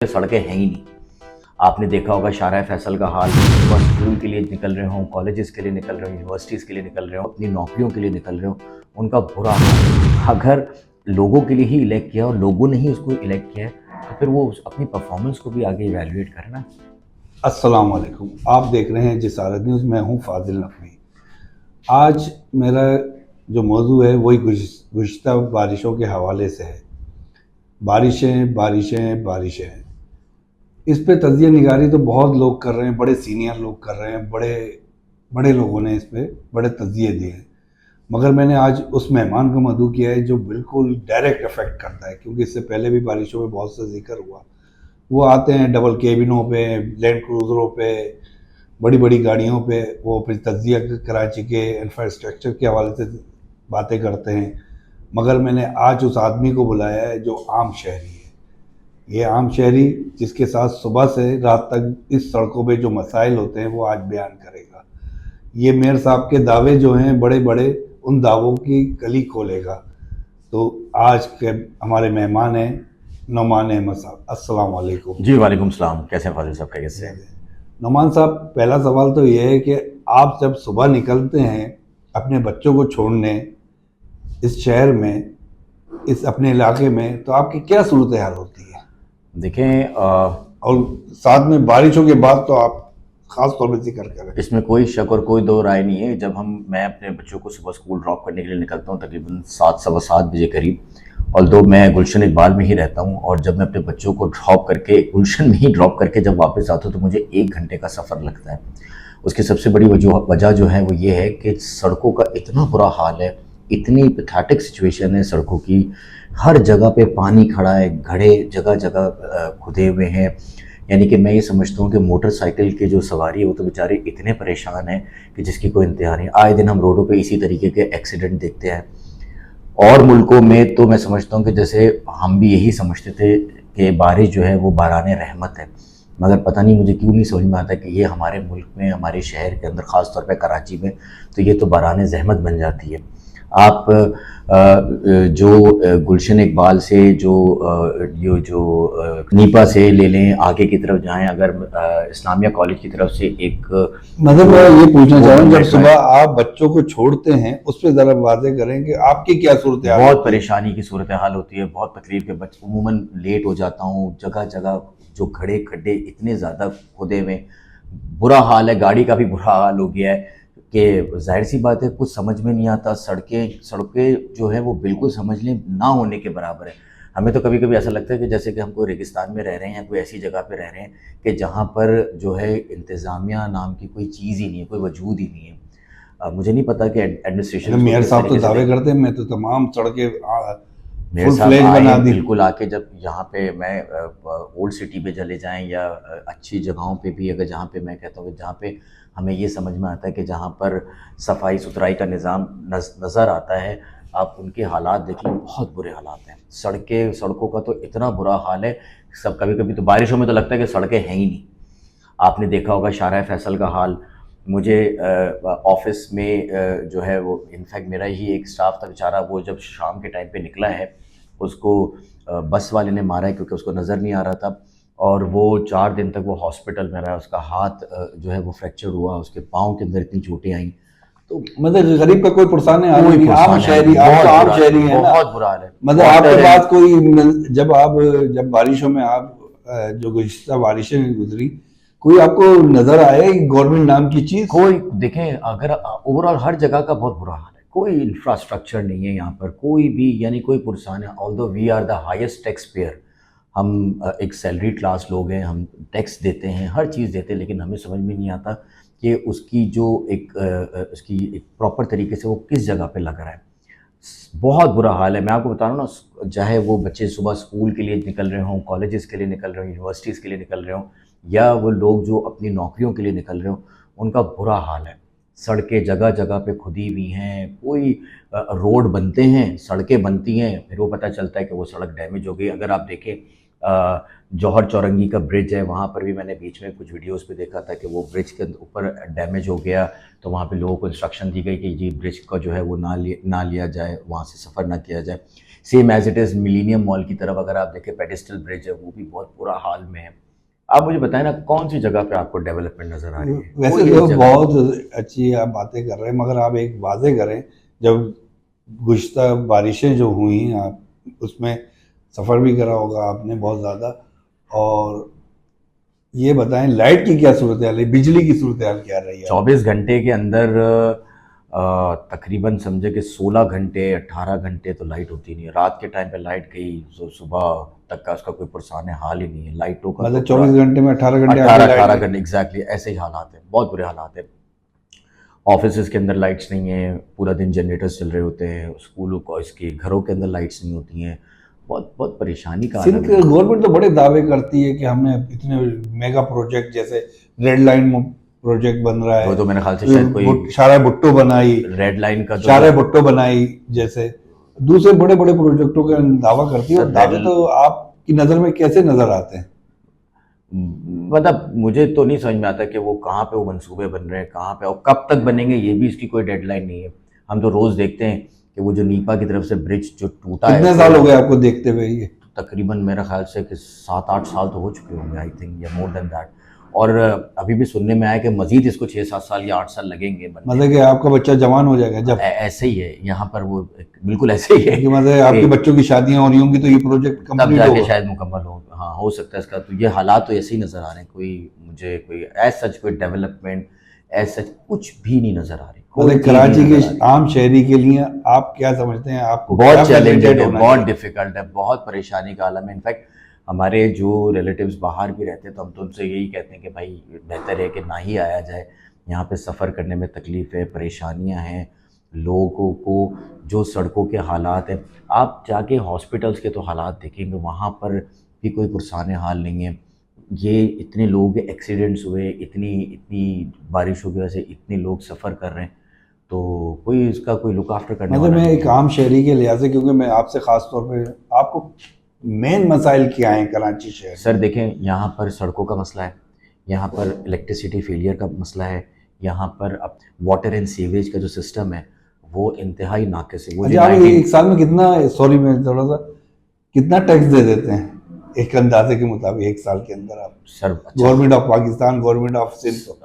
सड़कें हैं ही नहीं। आपने देखा होगा शारा फैसल का हाल, बस स्कूल के लिए निकल रहे हों, कॉलेजेस के लिए निकल रहे हों, यूनिवर्सिटीज़ के लिए निकल रहे हों, अपनी नौकरियों के लिए निकल रहे हों, उनका बुरा हाल। अगर लोगों के लिए ही इलेक्ट किया और लोगों ने ही उसको इलेक्ट किया है, तो फिर वो अपनी परफॉर्मेंस को भी आगे इवैल्यूएट करे ना। अस्सलाम वालेकुम। आप देख रहे हैं जिसारत न्यूज़। मैं हूं फाजिल नकवी। आज मेरा जो मौजू है वही गुज़िश्ता बारिशों के हवाले से है। बारिशें बारिशें बारिशें, इस पे तज्ज़िया निगारी तो बहुत लोग कर रहे हैं, बड़े सीनियर लोग कर रहे हैं, बड़े बड़े लोगों ने इस पे बड़े तज्ज़िये दिए हैं। मगर मैंने आज उस मेहमान का मदऊ किया है जो बिल्कुल डायरेक्ट इफ़ेक्ट करता है, क्योंकि इससे पहले भी बारिशों में बहुत सा जिक्र हुआ। वो आते हैं डबल केबिनों पे, लैंड क्रूज़रों पे, बड़ी बड़ी गाड़ियों पे, वो फिर तज्ज़िया कराची के इंफ्रास्ट्रक्चर के हवाले से बातें करते हैं। मगर मैंने आज उस आदमी को बुलाया है जो आम शहरी है। ये आम शहरी जिसके साथ सुबह से रात तक इस सड़कों पे जो मसाइल होते हैं वो आज बयान करेगा। ये मेयर साहब के दावे जो हैं बड़े बड़े, उन दावों की कली खोलेगा। तो आज के हमारे मेहमान हैं नुमान अहमद साहब। अस्सलाम वालेकुम। जी वालेकुम सलाम। कैसे हैं फाजिल साहब, खैरियत से? नुमान साहब, पहला सवाल तो ये है कि आप जब सुबह निकलते हैं अपने बच्चों को छोड़ने इस शहर में, इस अपने इलाके में, तो आपकी क्या सूरत हाल होती है? देखें, और साथ में बारिशों के बाद तो आप ख़ास तौर पर जिक्र करें। इसमें कोई शक और कोई दो राय नहीं है। जब मैं अपने बच्चों को सुबह स्कूल ड्रॉप करने के लिए निकलता हूँ तकरीबन 7 सवा 7 बजे करीब, और दो मैं गुलशन इकबाल में ही रहता हूँ, और जब मैं अपने बच्चों को ड्रॉप करके गुलशन में ही ड्रॉप करके जब वापस आता हूँ तो मुझे 1 घंटे का सफ़र लगता है। उसकी सबसे बड़ी वजह जो है वो ये है कि सड़कों का इतना बुरा हाल है, इतनी पैथेटिक सिचुएशन है सड़कों की। हर जगह पे पानी खड़ा है, गड्ढे जगह जगह खुदे हुए हैं। यानी कि मैं ये समझता हूँ कि मोटरसाइकिल के जो सवारी है वो तो बेचारे इतने परेशान हैं कि जिसकी कोई इंतहा नहीं। आए दिन हम रोडों पे इसी तरीके के एक्सीडेंट देखते हैं। और मुल्कों में तो मैं समझता हूँ कि जैसे हम भी यही समझते थे कि बारिश जो है वो बाराने रहमत है, मगर पता नहीं मुझे क्यों नहीं समझ में आता कि ये हमारे मुल्क में, हमारे शहर के अंदर, ख़ास तौर पे कराची में, तो ये तो बाराने ज़हमत बन जाती है। आप जो गुलशन इकबाल से जो ये जो नीपा से ले लें, आगे की तरफ जाएं, अगर इस्लामिया कॉलेज की तरफ से एक मतलब मैं ये पूछना चाह रहा हूँ, जब वो सुबह आप बच्चों को छोड़ते हैं उस पर ज़रा वाज़ेह करें कि आपकी क्या सूरत हाल बहुत होती है? परेशानी की सूरत हाल होती है, बहुत तकलीफ के बच उमूमन लेट हो जाता हूँ। जगह जगह जो खड़े खड्डे इतने ज़्यादा खुदे में, बुरा हाल है। गाड़ी का भी बुरा हाल हो गया है कि जाहिर सी बात है कुछ समझ में नहीं आता। सड़कें सड़कें जो है वो बिल्कुल समझ लें ना होने के बराबर है। हमें तो कभी कभी ऐसा लगता है कि जैसे कि हम कोई रेगिस्तान में रह रहे हैं या कोई ऐसी जगह पे रह रहे हैं कि जहाँ पर जो है इंतज़ामिया नाम की कोई चीज़ ही नहीं है, कोई वजूद ही नहीं है। मुझे नहीं पता कि एडमिनिस्ट्रेशन अरे इसको मेयर किस साहब तो तरीके से दावे देख। करते हैं मैं तो तमाम सड़कें मेरे फुल साहब फ्लेज आए बना दी। बिल्कुल आके, जब यहाँ पे मैं ओल्ड सिटी पे चले जाएं या अच्छी जगहों पे भी, अगर जहाँ पे मैं कहता हूँ कि जहाँ पे हमें ये समझ में आता है कि जहाँ पर सफाई सुथराई का निज़ाम नज़र आता है, आप उनके हालात देख लें, बहुत बुरे हालात हैं। सड़कों का तो इतना बुरा हाल है, सब कभी कभी तो बारिशों में तो लगता है कि सड़कें हैं ही नहीं। आपने देखा होगा शारा फैसल का हाल। मुझे ऑफिस में जो है वो, इनफैक्ट मेरा ही एक स्टाफ था बेचारा, वो जब शाम के टाइम पे निकला है, उसको बस वाले ने मारा है क्योंकि उसको नज़र नहीं आ रहा था, और वो 4 दिन तक वो हॉस्पिटल में रहा। उसका हाथ जो है वो फ्रैक्चर हुआ, उसके पाँव के अंदर इतनी चोटें आई। तो मतलब गरीब का कोई पुरसान हाल कोई नहीं, आम पुरसान हाल शहरी, नहीं, आप तो बहुत आम बुरा, शहरी हैं ना। बहुत बुरा हाल है। मतलब आपके वाटर पास एंड कोई, जब बारिशों में आप जो गुज़िश्ता बारिशें गुजरी, कोई आपको नजर आए गवर्नमेंट नाम की चीज? कोई, देखें, अगर ओवरऑल हर जगह का बहुत बुरा हाल है, कोई इंफ्रास्ट्रक्चर नहीं है यहाँ पर, कोई भी, यानी कोई पुरसान है। Although we are the highest tax payer, हम एक सैलरी क्लास लोग हैं, हम टैक्स देते हैं, हर चीज़ देते हैं, लेकिन हमें समझ में नहीं आता कि उसकी जो उसकी एक प्रॉपर तरीके से वो किस जगह पे लग रहा है। बहुत बुरा हाल है। मैं आपको बता रहा हूँ ना, चाहे वो बच्चे सुबह स्कूल के लिए निकल रहे हों, कॉलेजेस के लिए निकल रहे हों, यूनिवर्सिटीज़ के लिए निकल रहे हों, या वो लोग जो अपनी नौकरियों के लिए निकल रहे हों, उनका बुरा हाल है। सड़कें जगह जगह पे खुदी हुई हैं। कोई रोड बनते हैं, सड़कें बनती हैं, फिर वो पता चलता है कि वो सड़क डैमेज हो गई। अगर आप देखें, जौहर चौरंगी का ब्रिज है, वहाँ पर भी मैंने बीच में कुछ वीडियोस पे देखा था कि वो ब्रिज के ऊपर डैमेज हो गया, तो वहाँ पे लोगों को इंस्ट्रक्शन दी गई कि जी ब्रिज का जो है वो ना लिया जाए, वहाँ से सफ़र ना किया जाए। Same as it is millennium mall की तरफ अगर आप देखें, पेडिस्टल ब्रिज है, वो भी बहुत बुरा हाल में है। आप मुझे बताएं ना, कौन सी जगह पे आपको डेवलपमेंट नज़र आ रही है? वैसे कोई तो एक जगह। बहुत अच्छी आप बातें कर रहे हैं, मगर आप एक वादे करें, जब गुज़श्ता बारिशें जो हुई आप उसमें सफ़र भी करा होगा आपने बहुत ज़्यादा, और ये बताएं लाइट की क्या सूरत हाल है, बिजली की सूरत हाल क्या रही है? 24 घंटे के अंदर तकरीबन समझे कि 16 घंटे 18 घंटे तो लाइट होती नहीं है। रात के टाइम पे लाइट गई तो सुबह तक का उसका कोई पुरसाने हाल ही नहीं है लाइटों का। मतलब तो पूरा 24 घंटे में 18 घंटे आपकी 18 लाइट 18 नहीं? घंटे एग्जैक्टली ऐसे ही हालात हैं, बहुत बुरे हालात हैं। ऑफिस के अंदर लाइट्स नहीं है, पूरा दिन जनरेटर्स चल रहे होते हैं, स्कूलों को इसके घरों के अंदर लाइट्स नहीं होती हैं, बहुत बहुत परेशानी का सिंध आलम है। गवर्नमेंट तो बड़े दावे करती है कि हमने इतने मेगा प्रोजेक्ट, जैसे रेड लाइन प्रोजेक्ट बन रहा वो है, तो मेरे ख्याल से शायद कोई शारा भुट्टो बनाई, रेड लाइन का जो शारा भुट्टो बनाई, जैसे दूसरे बड़े बड़े प्रोजेक्टों का दावा करती है, और सर दावे तो आपकी नज़र में कैसे नजर आते हैं? मतलब मुझे तो नहीं समझ में आता कि वो कहाँ पे वो मंसूबे बन रहे हैं, कहाँ पे और कब तक बनेंगे, ये भी इसकी कोई डेडलाइन नहीं है। हम तो रोज़ देखते हैं कि वो जो नीपा की तरफ से ब्रिज जो टूटा है, कितने साल हो गए आपको देखते हुए ये? तकरीबन मेरा ख्याल से कि 7-8 साल तो हो चुके होंगे आई थिंक, या मोर देन दैट। और अभी भी सुनने में आया कि मजीद इसको 6-7 साल या 8 साल लगेंगे बनने मतलब कि आपका बच्चा जवान हो जाएगा जब? ऐसे ही है यहाँ पर वो, बिल्कुल ऐसे ही है कि मतलब आपके कि बच्चों की शादियां हो रही होंगी तो ये प्रोजेक्ट तब कंप्लीट जाके होगा? शायद मुकम्मल हो। हाँ, हो सकता है इसका। तो ये हालात तो ऐसे ही नज़र आ रहे हैं, कोई मुझे कोई एज सच कोई डेवलपमेंट एज सच कुछ भी नहीं नज़र आ रही। कोई मतलब चीज़ नहीं कराची नज़र आ के रही। आम शहरी के लिए आप क्या समझते हैं, आपको क्या बहुत चैलेंजिंग facilitate है, होना बहुत चाहिए? डिफिकल्ट है, बहुत परेशानी का आलम है। इनफैक्ट हमारे जो रिलेटिव्स बाहर भी रहते हैं तो हम तो उनसे यही कहते हैं कि भाई बेहतर है कि ना ही आया जाए। यहाँ पे सफ़र करने में तकलीफ़ है, परेशानियाँ हैं, लोगों को जो सड़कों के हालात हैं, आप जाके हॉस्पिटल्स के तो हालात देखेंगे, वहाँ पर भी कोई पुरसाने हाल नहीं है। ये इतने लोगों के एक्सीडेंट्स हुए, इतनी इतनी बारिशों की वजह से इतने लोग सफ़र कर रहे हैं, तो कोई इसका कोई लुक आफ्टर करने मतलब वाला मैं नहीं एक है। आम शहरी के लिहाज से, क्योंकि मैं आपसे ख़ास तौर पे, आपको मेन मसाइल क्या हैं कराची शहर सर में? देखें, यहाँ पर सड़कों का मसला है, यहाँ पर इलेक्ट्रिसिटी फेलियर का मसला है, यहाँ पर अब वाटर एंड सीवेज का जो सिस्टम है वो इंतहाई नाक़िस है। वो जो अच्छा, आप 19 एक साल में कितना, सॉरी मैं थोड़ा सा, कितना टैक्स दे देते हैं एक अंदाजे के मुताबिक एक साल के अंदर आप? सर अच्छा, government of Pakistan, government of Sindh को?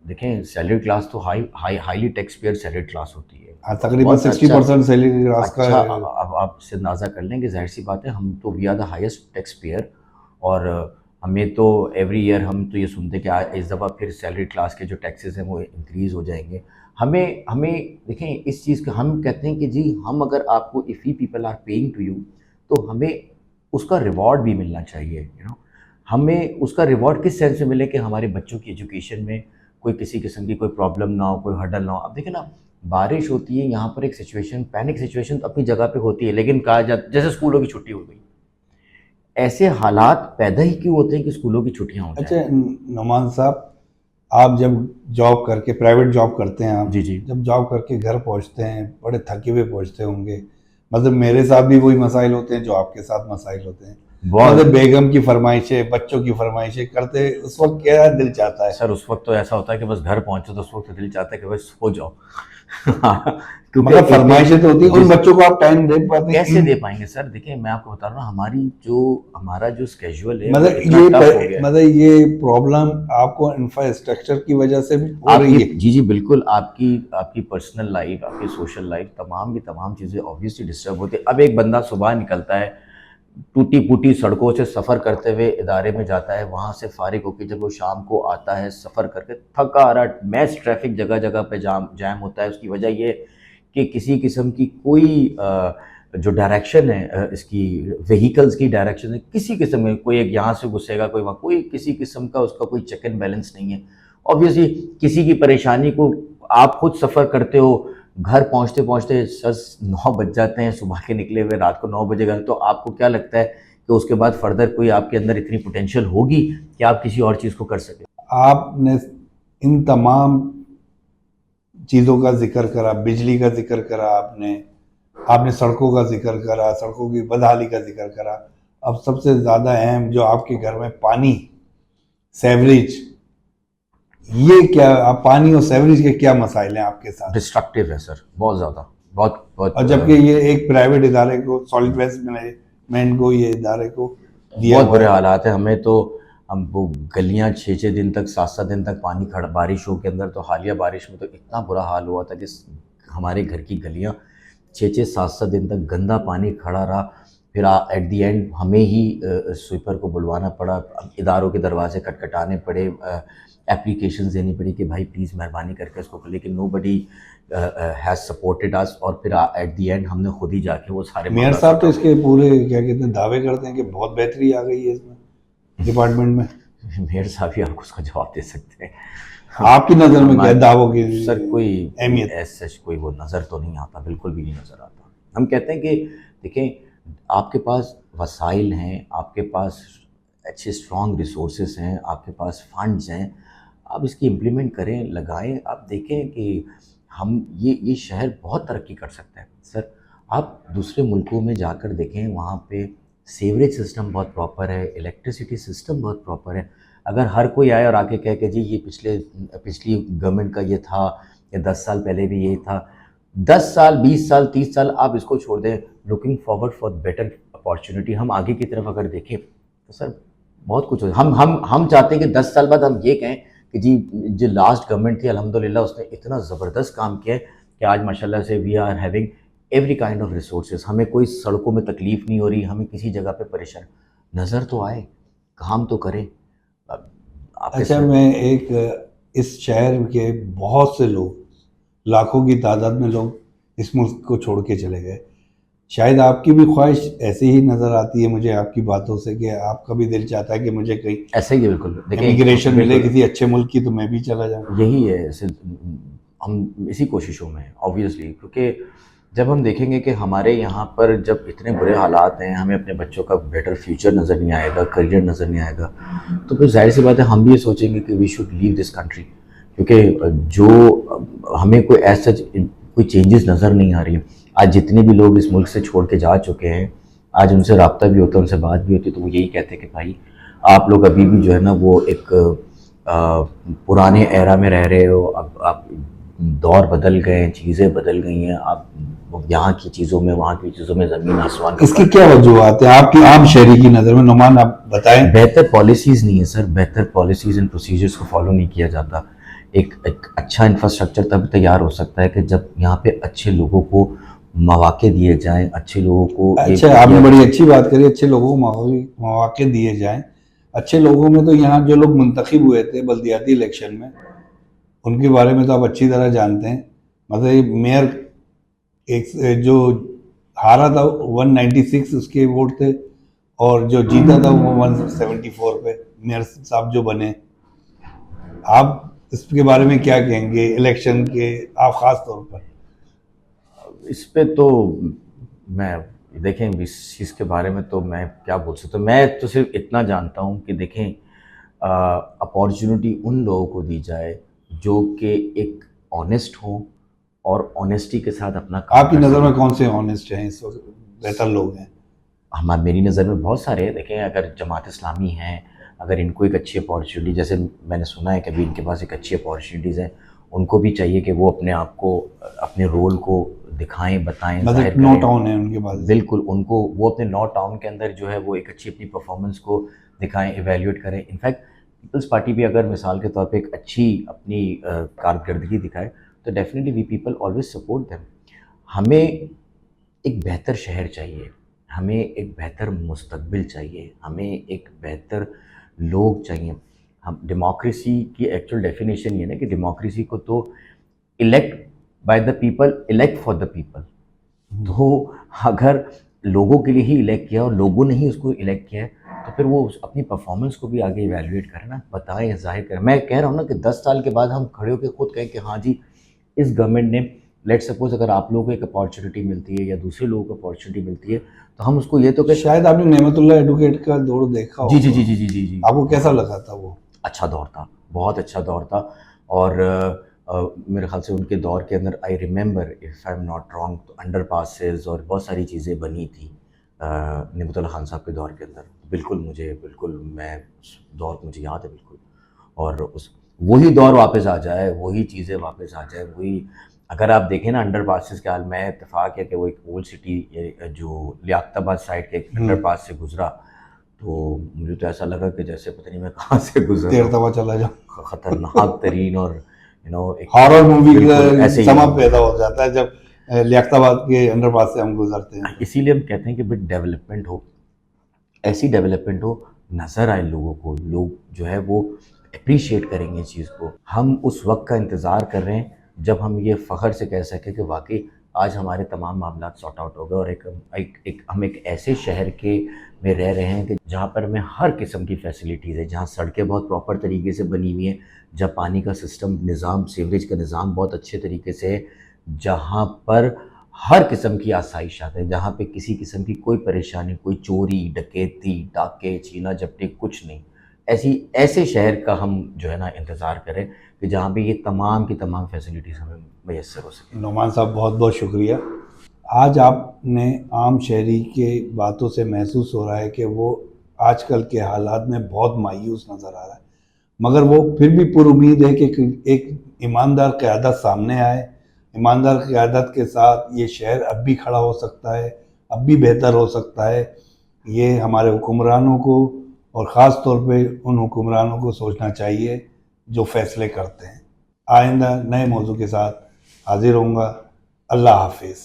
देखें सैलरी क्लास तो highly taxpayer salary class होती है। हाँ, तकरीबन बहुत अच्छा 60% सैलरी क्लास का अच्छा, है। अब आप इससे अंदाज़ा कर लेंगे, ज़ाहिर सी बात है, हम तो we are the highest tax payer. और हमें तो एवरी ईयर हम तो ये सुनते हैं कि आज इस दफ़ा फिर सैलरी क्लास के जो टैक्सेस हैं वो इंक्रीज़ हो जाएंगे। हमें हमें देखें इस चीज़ का, हम कहते हैं कि जी हम अगर आपको, if we people are paying to you, तो हमें उसका रिवॉर्ड भी मिलना चाहिए, हमें उसका रिवॉर्ड किस सेंस में मिले कि हमारे बच्चों की एजुकेशन में कोई किसी किस्म की कोई प्रॉब्लम ना हो, कोई हर्डल ना हो। अब देखिए ना, बारिश होती है यहाँ पर, एक सिचुएशन, पैनिक सिचुएशन तो अपनी जगह पे होती है, लेकिन कहा जाता जैसे स्कूलों की छुट्टी हो गई, ऐसे हालात पैदा ही क्यों होते हैं कि स्कूलों की छुट्टियां हो जाए। अच्छा नुमान साहब, आप जब जॉब करके, प्राइवेट जॉब करते हैं, आप जी जी। जब जॉब करके घर पहुंचते हैं बड़े थके हुए पहुंचते होंगे। मतलब मेरे साथ भी वही मसाइल होते हैं जो आपके साथ मसाइल होते हैं। बहुत मतलब बेगम की फरमाइशें, बच्चों की फरमाइशें करते उस वक्त क्या दिल चाहता है? सर, उस वक्त तो ऐसा होता है कि बस घर पहुंचो तो उस वक्त दिल चाहता है कि बस सो जाओ। क्योंकि मगर फरमाइशें तो होती है, उन जिस- बच्चों को आप टाइम दे पाते हैं? कैसे दे पाएंगे सर? देखिए मैं आपको बता रहा हूँ, हमारा जो स्केड्यूल है वो मतलब इतना ये टफ हो गया है। मतलब ये प्रॉब्लम आपको इंफ्रास्ट्रक्चर की वजह से भी हो रही आपकी, है? जी जी बिल्कुल, आपकी आपकी पर्सनल लाइफ, आपकी सोशल लाइफ, तमाम की तमाम चीज़ें ऑब्वियसली डिस्टर्ब होती है। अब एक बंदा सुबह निकलता है, टूटी फूटी सड़कों से सफ़र करते हुए इदारे में जाता है, वहाँ से फारिग होकर जब वो शाम को आता है सफ़र करके थका हारा, मैस ट्रैफिक जगह जगह पे जैम होता है। उसकी वजह ये कि किसी किस्म की कोई जो डायरेक्शन है, इसकी व्हीकल्स की डायरेक्शन है, किसी किस्म में कोई एक यहाँ से घुसेगा, कोई वहाँ, कोई किसी किस्म का उसका कोई चेक एंड बैलेंस नहीं है। ऑब्वियसली किसी की परेशानी को, आप खुद सफ़र करते हो, घर पहुंचते पहुंचते सर 9 बज जाते हैं, सुबह के निकले हुए रात को 9 बजेगा, तो आपको क्या लगता है कि उसके बाद फर्दर कोई आपके अंदर इतनी पोटेंशियल होगी कि आप किसी और चीज़ को कर सकें? आपने इन तमाम चीज़ों का जिक्र करा, बिजली का जिक्र करा, आपने आपने सड़कों का जिक्र करा, सड़कों की बदहाली का जिक्र करा। अब सबसे ज़्यादा अहम जो आपके घर में पानी, सेवरेज, ये क्या, आप पानी और सेवरेज के क्या मसाइल हैं आपके साथ? डिस्ट्रक्टिव है सर, बहुत ज़्यादा, बहुत बहुत और जबकि ये एक प्राइवेट इदारे को, सॉलिड वेस्ट मैनेजमेंट को, ये इदारे को दिया बहुत हुआ बुरे है। हालात है। हमें तो हम वो गलियां 6-6 दिन तक 7-7 दिन तक पानी खड़ा, बारिशों के अंदर तो हालिया बारिश में तो इतना बुरा हाल हुआ था कि हमारे घर की गलियां 6-6 7-7 दिन तक गंदा पानी खड़ा रहा। फिर एट दी एंड हमें ही स्वीपर को बुलवाना पड़ा, इदारों के दरवाजे खटखटाने पड़े, एप्लीकेशंस देनी पड़ी कि भाई प्लीज़ मेहरबानी करके इसको कर, लेकिन nobody has supported us. और फिर एट दी एंड हमने खुद ही जाके वो सारे मेयर मामला साहब तो सॉर्ट इसके पूरे क्या कहते हैं दावे करते हैं कि बहुत बेहतरी आ गई है इसमें डिपार्टमेंट में। आउट। मेयर साहब ही आपको उसका जवाब दे सकते हैं। आपकी नज़र में क्या हमारे दावों की सर कोई अहमियत? ऐसा कोई वो नज़र तो नहीं आता, बिल्कुल भी नहीं नज़र आता। हम कहते हैं कि देखें, आपके पास वसाइल हैं, आपके पास अच्छे स्ट्रॉन्ग रिसोर्सेज हैं, आपके पास फंड्स हैं, आप इसकी इम्प्लीमेंट करें, लगाएं। आप देखें कि हम ये शहर बहुत तरक्की कर सकता है सर। आप दूसरे मुल्कों में जाकर देखें, वहाँ पे सीवरेज सिस्टम बहुत प्रॉपर है, इलेक्ट्रिसिटी सिस्टम बहुत प्रॉपर है। अगर हर कोई आए और आके कहे कि जी ये पिछली गवर्नमेंट का ये था, या 10 साल पहले भी यही था, 10 साल 20 साल 30 साल आप इसको छोड़ दें, looking forward for better opportunity, हम आगे की तरफ अगर देखें तो सर बहुत कुछ हो। हम चाहते हैं कि 10 साल बाद हम ये कहें कि जी जो लास्ट गवर्नमेंट थी अल्हम्दुलिल्लाह उसने इतना ज़बरदस्त काम किया है कि आज माशाल्लाह से we are having every kind of resources, हमें कोई सड़कों में तकलीफ़ नहीं हो रही, हमें किसी जगह पे परेशान नज़र तो आए, काम तो करें। अब आपके अच्छा, सर मैं एक इस शहर के बहुत से लोग, लाखों की तादाद में लोग इस मुल्क को छोड़ के चले गए। शायद आपकी भी ख्वाहिश ऐसी ही नज़र आती है मुझे आपकी बातों से, कि आपका भी दिल चाहता है कि मुझे कहीं ऐसे ही है बिल्कुल। देखिए इमिग्रेशन मिले बिल्कुल किसी अच्छे मुल्क की, तो मैं भी चला जाऊँ। यही है हम इसी कोशिशों में हैं ऑब्वियसली, क्योंकि जब हम देखेंगे कि हमारे यहाँ पर जब इतने बुरे हालात हैं, हमें अपने बच्चों का बेटर फ्यूचर नज़र नहीं आएगा, करियर नज़र नहीं आएगा, तो फिर जाहिर सी बात है हम भी ये सोचेंगे कि we should leave this country. क्योंकि जो हमें कोई ऐसा कोई चेंजेस नज़र नहीं आ रही है। आज जितने भी लोग इस मुल्क से छोड़ के जा चुके हैं, आज उनसे रब्ता भी होता है, उनसे बात भी होती है, तो वो यही कहते हैं कि भाई आप लोग अभी भी जो है ना वो एक पुराने एरा में रह रहे हो। अब आप दौर बदल गए हैं, चीज़ें बदल गई हैं, आप यहाँ की चीज़ों में वहाँ की चीज़ों में ज़मीन आसमान का इसकी फर्क क्या है। वजूहत है आपकी आम शहरी की नज़र में? नुमान, आप बताएं। बेहतर पॉलिसीज़ नहीं है सर, बेहतर पॉलिसीज़ एंड प्रोसीजर्स को फॉलो नहीं किया जाता। एक अच्छा इंफ्रास्ट्रक्चर तब तैयार हो सकता है कि जब यहाँ पे अच्छे लोगों को मौके दिए जाएं, अच्छे लोगों को अच्छा, आपने बड़ी अच्छी बात करी, अच्छे लोगों को मौके दिए जाएं। अच्छे लोगों में तो यहाँ जो लोग मुंतखब हुए थे बल्दियाती इलेक्शन में, उनके बारे में तो आप अच्छी तरह जानते हैं। मतलब ये मेयर एक जो हारा था 196 उसके वोट थे, और जो जीता था वो 174 पे मेयर साहब जो बने। आप इसके बारे में क्या कहेंगे इलेक्शन के, आप खास तौर पर? इस पे तो मैं देखें इस चीज़ के बारे में तो मैं क्या बोल सकता हूँ। मैं तो सिर्फ इतना जानता हूँ कि देखें अपॉर्चुनिटी उन लोगों को दी जाए जो कि एक ऑनेस्ट हों और ऑनेस्टी के साथ अपना काम आपकी कर नज़र में सकें। कौन से ऑनेस्ट हैं इस वक्त बेहतर लोग हैं? हमारी मेरी नज़र में बहुत सारे हैं। देखें अगर जमात इस्लामी हैं, अगर इनको एक अच्छी अपॉर्चुनिटी, जैसे मैंने सुना है कि अभी इनके पास एक अच्छी अपॉर्चुनिटीज़ हैं, उनको भी चाहिए कि वो अपने आप को, अपने रोल को दिखाएं, बताएं, जाहिर मतलब नो करें। टाउन है उनके पास। बिल्कुल, उनको वो अपने नौ टाउन के अंदर जो है वो एक अच्छी अपनी परफॉर्मेंस को दिखाएं, इवेल्युएट करें। इनफैक्ट पीपल्स पार्टी भी अगर मिसाल के तौर पे एक अच्छी अपनी कारकर्दगी दिखाए तो definitely we people always support them. हमें एक बेहतर शहर चाहिए, हमें एक बेहतर मुस्तकबिल चाहिए, हमें एक बेहतर लोग चाहिए। हम डेमोक्रेसी की एक्चुअल डेफिनेशन ये है ना कि डेमोक्रेसी को तो elect by the people, elect for the people. तो अगर लोगों के लिए ही इलेक्ट किया और लोगों ने ही उसको इलेक्ट किया है, तो फिर वो अपनी परफॉर्मेंस को भी आगे इवैल्यूएट करें ना, बताएं, जाहिर करें। मैं कह रहा हूँ ना कि 10 साल के बाद हम खड़े होकर खुद कहें कि हाँ जी इस गवर्नमेंट ने, लेट सपोज अगर आप लोगों को एक अपॉर्चुनिटी मिलती है या दूसरे लोगों को अपॉर्चुनिटी मिलती है, तो हम उसको ये तो कह। शायद आपने नेमतुल्लाह एडवोकेट का दौर देखा जी जी होगा। जी जी जी जी जी आपको कैसा लगा था वो? अच्छा दौर था, बहुत अच्छा दौर था। और मेरे ख्याल से उनके दौर के अंदर I remember if I am not wrong तो अंडर पासेस और बहुत सारी चीज़ें बनी थी नेमतुल्लाह खान साहब के दौर के अंदर। बिल्कुल मैं उस दौर को मुझे याद है बिल्कुल। और उस वही दौर वापस आ जाए, वही चीज़ें वापस आ जाए, वही अगर आप देखें ना अंडर पासेस के हाल में, इत्तेफाक है कि वो एक ओल्ड सिटी जो लियाकताबाद साइड के अंडर पास से गुजरा, तो मुझे तो ऐसा लगा कि जैसे पता नहीं मैं कहाँ से गुजर रहा तेरतवा हूँ। चला जाओ। खतरनाक तरीन और एक हॉरर मूवी का बिल्कुल ऐसे ही समा पैदा हो जाता है जब लियाकताबाद के अंडरपास से हम गुजरते हैं तो। इसीलिए हम कहते हैं कि भाई डेवलपमेंट हो, ऐसी डेवलपमेंट हो, नज़र आए लोगों को, लोग जो है वो अप्रिशिएट करेंगे इस चीज़ को। हम उस वक्त का इंतज़ार कर रहे हैं जब हम ये फ़ख्र से कह सकें कि वाकई आज हमारे तमाम मामला सॉर्ट आउट हो गए और हम एक ऐसे शहर के में रह रहे हैं कि जहाँ पर हमें हर किस्म की फैसिलिटीज़ है, जहाँ सड़कें बहुत प्रॉपर तरीके से बनी हुई हैं, जहाँ पानी का सिस्टम निज़ाम, सीवरेज का निज़ाम बहुत अच्छे तरीके से है, जहाँ पर हर किस्म की आसाइशात हैं, जहाँ पे किसी किस्म की कोई परेशानी, कोई चोरी, डकैती, डाके, छीना झपटी कुछ नहीं। ऐसे शहर का हम जो है ना इंतज़ार करें कि जहाँ पे ये तमाम की तमाम फैसिलिटीज़ हमें मैसर हो सकें। नुमान साहब बहुत बहुत शुक्रिया। आज आपने आम शहरी के बातों से महसूस हो रहा है कि वो आजकल के हालात में बहुत मायूस नज़र आ रहा है, मगर वो फिर भी पुरुमीद है कि एक ईमानदार क़यादत सामने आए। ईमानदार क़यादत के साथ ये शहर अब भी खड़ा हो सकता है, अब भी बेहतर हो सकता है। ये हमारे हुक्मरानों को और ख़ास तौर पे उन हुक्मरानों को सोचना चाहिए जो फ़ैसले करते हैं। आइंदा नए मौजू के साथ हाज़िर होऊंगा। अल्लाह हाफ़िज़।